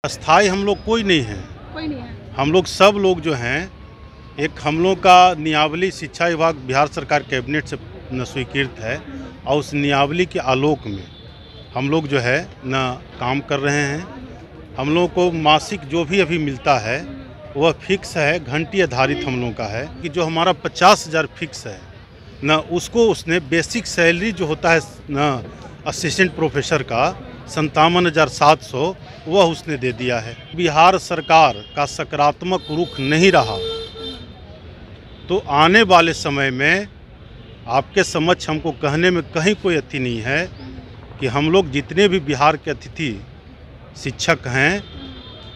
अस्थाई हम लोग कोई नहीं है। कोई नहीं है। हम लोग सब लोग जो हैं, एक हम लोग का नियावली शिक्षा विभाग बिहार सरकार कैबिनेट से न स्वीकृत है और उस नियावली के आलोक में हम लोग जो है न काम कर रहे हैं। हम लोगों को मासिक जो भी अभी मिलता है वह फिक्स है, घंटी आधारित हम लोगों का है कि जो हमारा 50,000 फिक्स है न, उसको उसने बेसिक सैलरी जो होता है न असिस्टेंट प्रोफेसर का 57,700 वह उसने दे दिया है। बिहार सरकार का सकारात्मक रुख नहीं रहा तो आने वाले समय में आपके समक्ष हमको कहने में कहीं कोई अति नहीं है कि हम लोग जितने भी बिहार के अतिथि शिक्षक हैं,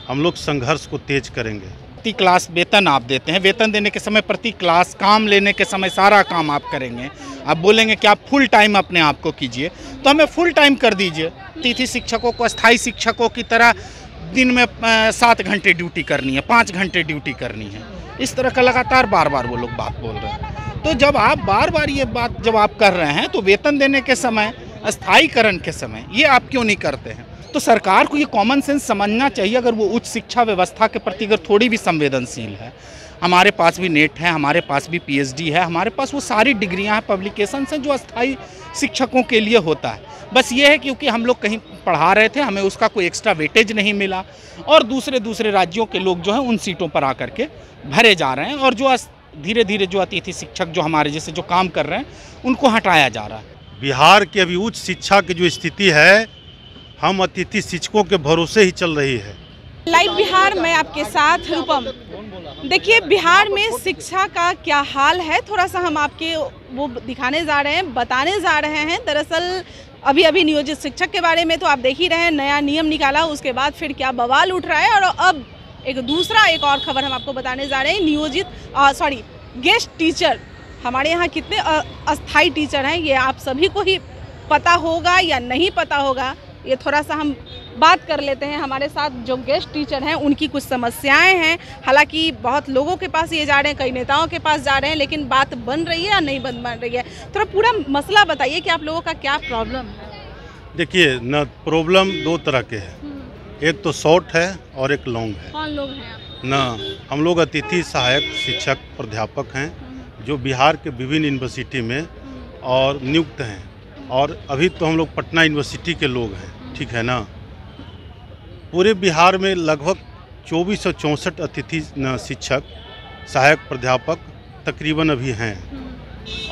हम लोग संघर्ष को तेज करेंगे। प्रति क्लास वेतन आप देते हैं, वेतन देने के समय प्रति क्लास काम लेने के समय सारा काम आप करेंगे। आप बोलेंगे कि आप फुल टाइम अपने आप को कीजिए, तो हमें फुल टाइम कर दीजिए। अतिथि शिक्षकों को अस्थाई शिक्षकों की तरह दिन में 7 घंटे ड्यूटी करनी है, 5 घंटे ड्यूटी करनी है। इस तरह का लगातार बार बार वो लोग बात बोल रहे हैं। तो जब आप बार बार ये बात जब आप कर रहे हैं तो वेतन देने के समय, अस्थाईकरण के समय ये आप क्यों नहीं करते हैं? तो सरकार को ये कॉमन सेंस समझना चाहिए। अगर वो उच्च शिक्षा व्यवस्था के प्रति अगर थोड़ी भी संवेदनशील है, हमारे पास भी नेट है, हमारे पास भी पीएचडी है, हमारे पास वो सारी डिग्रियां हैं, पब्लिकेशंस हैं जो अस्थाई शिक्षकों के लिए होता है। बस ये है क्योंकि हम लोग कहीं पढ़ा रहे थे, हमें उसका कोई एक्स्ट्रा वेटेज नहीं मिला और दूसरे राज्यों के लोग जो हैं उन सीटों पर आकर के भरे जा रहे हैं और जो धीरे धीरे जो अतिथि शिक्षक जो हमारे जैसे जो काम कर रहे हैं उनको हटाया जा रहा है। बिहार की अभी उच्च शिक्षा की जो स्थिति है, हम अतिथि शिक्षकों के भरोसे ही चल रही है। लाइव बिहार में आपके साथ रूपम। देखिए बिहार में शिक्षा का क्या हाल है, थोड़ा सा हम आपके वो दिखाने जा रहे हैं, बताने जा रहे हैं। दरअसल अभी नियोजित शिक्षक के बारे में तो आप देख ही रहे हैं, नया नियम निकाला, उसके बाद फिर क्या बवाल उठ रहा है। और अब एक और खबर हम आपको बताने जा रहे हैं। गेस्ट टीचर हमारे यहाँ कितने अस्थाई टीचर हैं ये आप सभी को ही पता होगा या नहीं पता होगा, ये थोड़ा सा हम बात कर लेते हैं। हमारे साथ जो गेस्ट टीचर हैं उनकी कुछ समस्याएं हैं, हालांकि बहुत लोगों के पास ये जा रहे हैं, कई नेताओं के पास जा रहे हैं, लेकिन बात बन रही है या नहीं बन रही है? थोड़ा पूरा मसला बताइए कि आप लोगों का क्या प्रॉब्लम है। देखिए न, प्रॉब्लम 2 तरह के हैं, एक तो शॉर्ट है और एक लॉन्ग है। कौन लोग हैं आप? न, हम लोग अतिथि सहायक शिक्षक प्राध्यापक हैं जो बिहार के विभिन्न यूनिवर्सिटी में और नियुक्त हैं, और अभी तो हम लोग पटना यूनिवर्सिटी के लोग हैं, ठीक है ना। पूरे बिहार में लगभग 2464 अतिथि शिक्षक सहायक प्राध्यापक तकरीबन अभी हैं,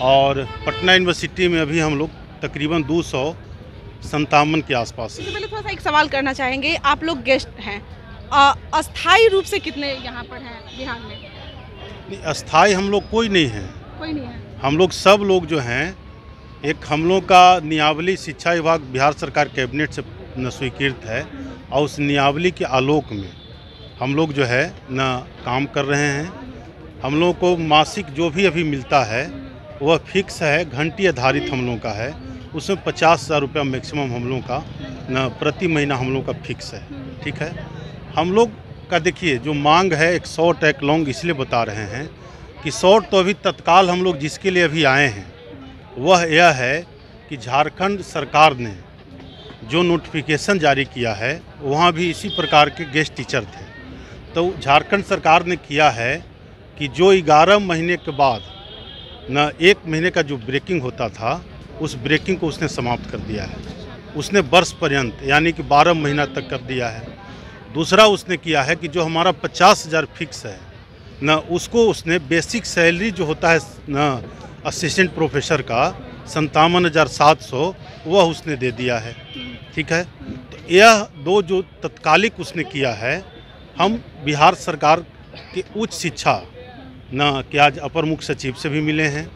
और पटना यूनिवर्सिटी में अभी हम लोग तकरीबन 257 के आसपास हैं। पहले थोड़ा सा एक सवाल करना चाहेंगे, आप लोग गेस्ट हैं, अस्थाई रूप से कितने यहाँ पर हैं बिहार में? अस्थाई हम लोग कोई नहीं है। कोई नहीं है। हम लोग सब लोग जो हैं, एक हम लोग का नियावली शिक्षा विभाग बिहार सरकार कैबिनेट से न स्वीकृत है और उस नियावली के आलोक में हम लोग जो है न काम कर रहे हैं। हम लोगों को मासिक जो भी अभी मिलता है वह फिक्स है, घंटी आधारित हम लोगों का है। उसमें 50,000 रुपया मैक्सिमम हम लोगों का न प्रति महीना हम लोग का फिक्स है, ठीक है। हम लोग का देखिए जो मांग है, एक शॉर्ट एक लॉन्ग इसलिए बता रहे हैं कि शॉर्ट तो अभी तत्काल हम लोग जिसके लिए अभी आए हैं वह यह है कि झारखंड सरकार ने जो नोटिफिकेशन जारी किया है वहाँ भी इसी प्रकार के गेस्ट टीचर थे। तो झारखंड सरकार ने किया है कि जो 11 महीने के बाद न 1 महीने का जो ब्रेकिंग होता था, उस ब्रेकिंग को उसने समाप्त कर दिया है। उसने वर्ष पर्यंत यानी कि 12 महीना तक कर दिया है। दूसरा उसने किया है कि जो हमारा 50,000 फिक्स है न, उसको उसने बेसिक सैलरी जो होता है न असिस्टेंट प्रोफेसर का 57,700 वह उसने दे दिया है, ठीक है। तो यह 2 जो तत्कालिक उसने किया है, हम बिहार सरकार के उच्च शिक्षा न के आज अपर मुख्य सचिव से भी मिले हैं,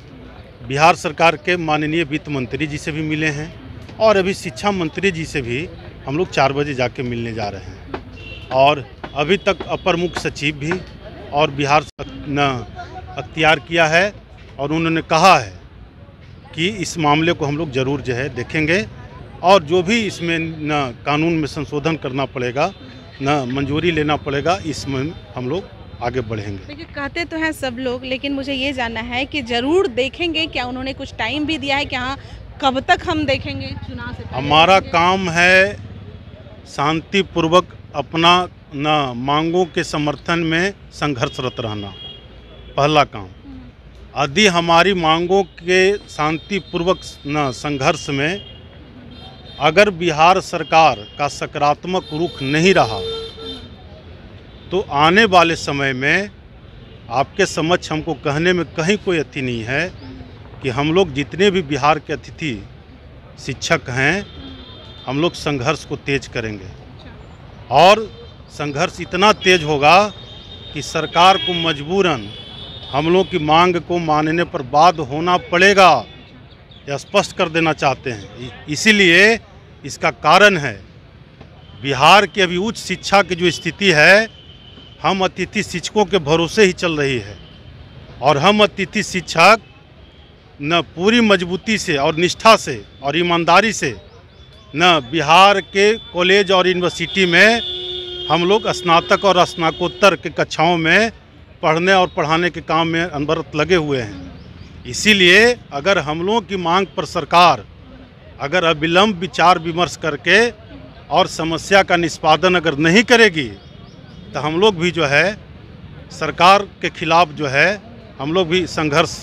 बिहार सरकार के माननीय वित्त मंत्री जी से भी मिले हैं, और अभी शिक्षा मंत्री जी से भी हम लोग 4 बजे जाके मिलने जा रहे हैं। और अभी तक अपर मुख्य सचिव भी और बिहार न अख्तियार किया है, और उन्होंने कहा है कि इस मामले को हम लोग ज़रूर जो है देखेंगे, और जो भी इसमें न कानून में संशोधन करना पड़ेगा, न मंजूरी लेना पड़ेगा, इसमें हम लोग आगे बढ़ेंगे। देखिए कहते तो हैं सब लोग, लेकिन मुझे ये जानना है कि ज़रूर देखेंगे, क्या उन्होंने कुछ टाइम भी दिया है कि हाँ कब तक हम देखेंगे चुनाव से? हमारा काम है शांतिपूर्वक अपना न मांगों के समर्थन में संघर्षरत रहना, पहला काम। यदि हमारी मांगों के शांतिपूर्वक न संघर्ष में अगर बिहार सरकार का सकारात्मक रुख नहीं रहा तो आने वाले समय में आपके समक्ष हमको कहने में कहीं कोई अति नहीं है कि हम लोग जितने भी बिहार के अतिथि शिक्षक हैं, हम लोग संघर्ष को तेज करेंगे और संघर्ष इतना तेज होगा कि सरकार को मजबूरन हम लोग की मांग को मानने पर बाध्य होना पड़ेगा, यह स्पष्ट कर देना चाहते हैं। इसीलिए इसका कारण है बिहार की अभी उच्च शिक्षा की जो स्थिति है, हम अतिथि शिक्षकों के भरोसे ही चल रही है और हम अतिथि शिक्षक न पूरी मजबूती से और निष्ठा से और ईमानदारी से न बिहार के कॉलेज और यूनिवर्सिटी में हम लोग स्नातक और स्नातकोत्तर के कक्षाओं में पढ़ने और पढ़ाने के काम में अनवरत लगे हुए हैं। इसीलिए अगर हम लोगों की मांग पर सरकार अगर अविलंब विचार विमर्श करके और समस्या का निष्पादन अगर नहीं करेगी तो हम लोग भी जो है सरकार के खिलाफ जो है हम लोग भी संघर्ष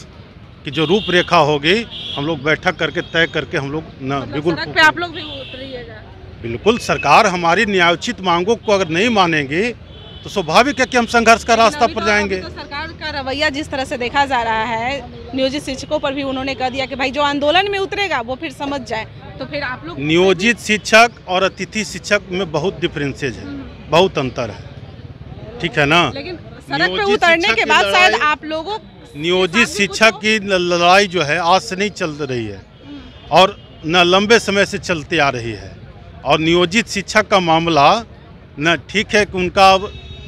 की जो रूपरेखा होगी हम लोग बैठक करके तय करके हम लोग न बिल्कुल सड़क पे आप लोग भी उतरिएगा। बिल्कुल सरकार हमारी न्यायोचित मांगों को अगर नहीं मानेगी तो स्वाभाविक है कि हम संघर्ष का रास्ता पर जाएंगे। तो सरकार का रवैया जिस तरह से देखा जा रहा है, नियोजित शिक्षकों पर भी उन्होंने कह दिया कि भाई जो आंदोलन में उतरेगा वो फिर समझ जाए, तो फिर आप लोग नियोजित शिक्षक और अतिथि शिक्षक में बहुत डिफरेंसेज है, बहुत अंतर है, ठीक है ना। लेकिन सड़क पे उतरने के बाद शायद आप लोगों नियोजित शिक्षक की लड़ाई जो है आज से नहीं चल रही है और न लंबे समय से चलती आ रही है। और नियोजित शिक्षक का मामला न ठीक है कि उनका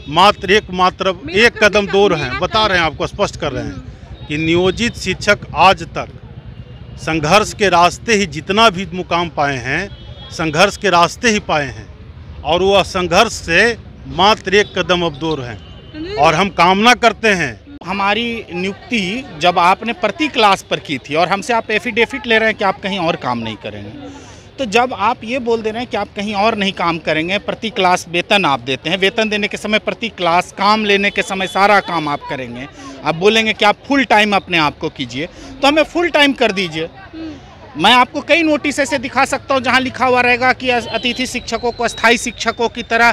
मात्र एक कदम दूर हैं, बता रहे हैं आपको, स्पष्ट कर रहे हैं कि नियोजित शिक्षक आज तक संघर्ष के रास्ते ही जितना भी मुकाम पाए हैं, संघर्ष के रास्ते ही पाए हैं और वह संघर्ष से मात्र एक कदम अब दूर हैं और हम कामना करते हैं। हमारी नियुक्ति जब आपने प्रति क्लास पर की थी और हमसे आप एफिडेविट ले रहे हैं कि आप कहीं और काम नहीं करेंगे, तो जब आप ये बोल दे रहे हैं कि आप कहीं और नहीं काम करेंगे, प्रति क्लास वेतन आप देते हैं, वेतन देने के समय प्रति क्लास काम लेने के समय सारा काम आप करेंगे, आप बोलेंगे कि आप फुल टाइम अपने आप को कीजिए, तो हमें फुल टाइम कर दीजिए। मैं आपको कई नोटिस ऐसे दिखा सकता हूँ जहाँ लिखा हुआ रहेगा कि अतिथि शिक्षकों को अस्थायी शिक्षकों की तरह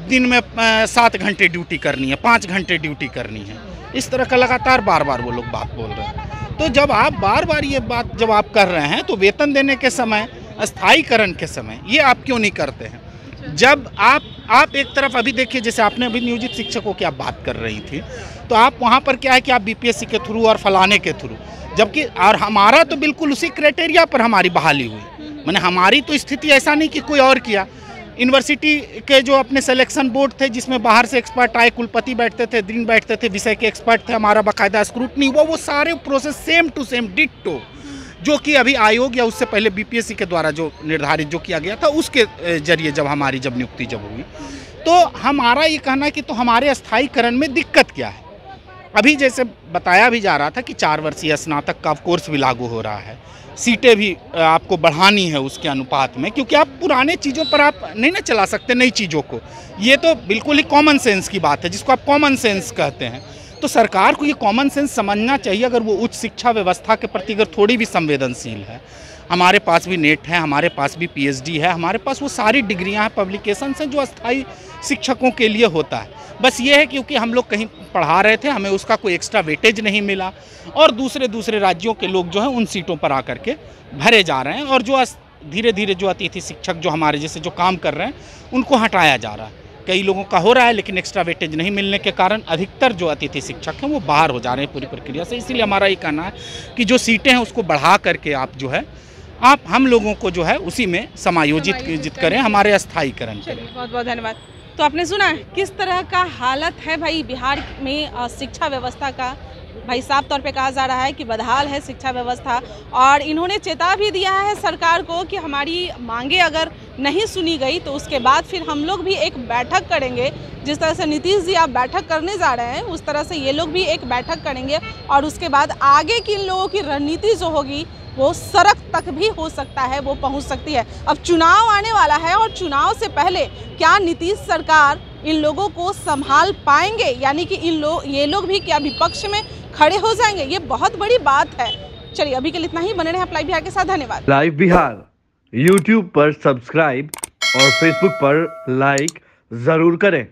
दिन में 7 घंटे ड्यूटी करनी है, 5 घंटे ड्यूटी करनी है, इस तरह का लगातार बार बार वो लोग बात बोल रहे हैं। तो जब आप बार बार ये बात जब आप कर रहे हैं तो वेतन देने के समय, अस्थायीकरण के समय ये आप क्यों नहीं करते हैं? जब आप एक तरफ अभी देखिए, जैसे आपने अभी नियोजित शिक्षकों की आप बात कर रही थी, तो आप वहाँ पर क्या है कि आप बीपीएससी के थ्रू और फलाने के थ्रू, जबकि और हमारा तो बिल्कुल उसी क्राइटेरिया पर हमारी बहाली हुई। मैंने हमारी तो स्थिति ऐसा नहीं कि कोई और किया। यूनिवर्सिटी के जो अपने सिलेक्शन बोर्ड थे जिसमें बाहर से एक्सपर्ट आए, कुलपति बैठते थे, डीन बैठते थे, विषय के एक्सपर्ट थे, हमारा बाकायदा स्क्रूटनी हुआ, वो सारे process same to same ditto जो कि अभी आयोग या उससे पहले बीपीएससी के द्वारा जो निर्धारित जो किया गया था उसके जरिए जब हमारी नियुक्ति जब हुई, तो हमारा ये कहना है कि तो हमारे अस्थायीकरण में दिक्कत क्या है। अभी जैसे बताया भी जा रहा था कि 4 वर्षीय स्नातक का कोर्स भी लागू हो रहा है, सीटें भी आपको बढ़ानी है उसके अनुपात में, क्योंकि आप पुराने चीज़ों पर आप नहीं ना चला सकते नई चीज़ों को। ये तो बिल्कुल ही कॉमन सेंस की बात है जिसको आप कॉमन सेंस कहते हैं। तो सरकार को ये कॉमन सेंस समझना चाहिए अगर वो उच्च शिक्षा व्यवस्था के प्रति अगर थोड़ी भी संवेदनशील है। हमारे पास भी नेट है, हमारे पास भी पीएचडी है, हमारे पास वो सारी डिग्रियां हैं, पब्लिकेशंस हैं जो अस्थायी शिक्षकों के लिए होता है। बस ये है क्योंकि हम लोग कहीं पढ़ा रहे थे, हमें उसका कोई एक्स्ट्रा वेटेज नहीं मिला और दूसरे राज्यों के लोग जो हैं उन सीटों पर आकर के भरे जा रहे हैं और जो धीरे धीरे जो अतिथि शिक्षक जो हमारे जैसे जो काम कर रहे हैं उनको हटाया जा रहा है। कई लोगों का हो रहा है लेकिन एक्स्ट्रा वेटेज नहीं मिलने के कारण अधिकतर जो अतिथि शिक्षक हैं वो बाहर हो जा रहे हैं पूरी प्रक्रिया से। इसीलिए हमारा ये कहना है कि जो सीटें हैं उसको बढ़ा करके आप जो है आप हम लोगों को जो है उसी में समायोजित करें, हमारे अस्थायीकरण करें। बहुत बहुत धन्यवाद। तो आपने सुना किस तरह का हालत है भाई बिहार में शिक्षा व्यवस्था का। भाई साफ तौर पे कहा जा रहा है कि बदहाल है शिक्षा व्यवस्था और इन्होंने चेता भी दिया है सरकार को कि हमारी मांगे अगर नहीं सुनी गई तो उसके बाद फिर हम लोग भी एक बैठक करेंगे। जिस तरह से नीतीश जी आप बैठक करने जा रहे हैं उस तरह से ये लोग भी एक बैठक करेंगे और उसके बाद आगे की इन लोगों की रणनीति जो होगी वो सड़क तक भी हो सकता है वो पहुंच सकती है। अब चुनाव आने वाला है और चुनाव से पहले क्या नीतीश सरकार इन लोगों को संभाल पाएंगे, यानी कि ये लोग भी क्या विपक्ष में खड़े हो जाएंगे, ये बहुत बड़ी बात है। चलिए अभी के लिए इतना ही। बने रहे आप लाइव बिहार के साथ। धन्यवाद। लाइव बिहार यूट्यूब पर सब्सक्राइब और फेसबुक पर लाइक जरूर करें।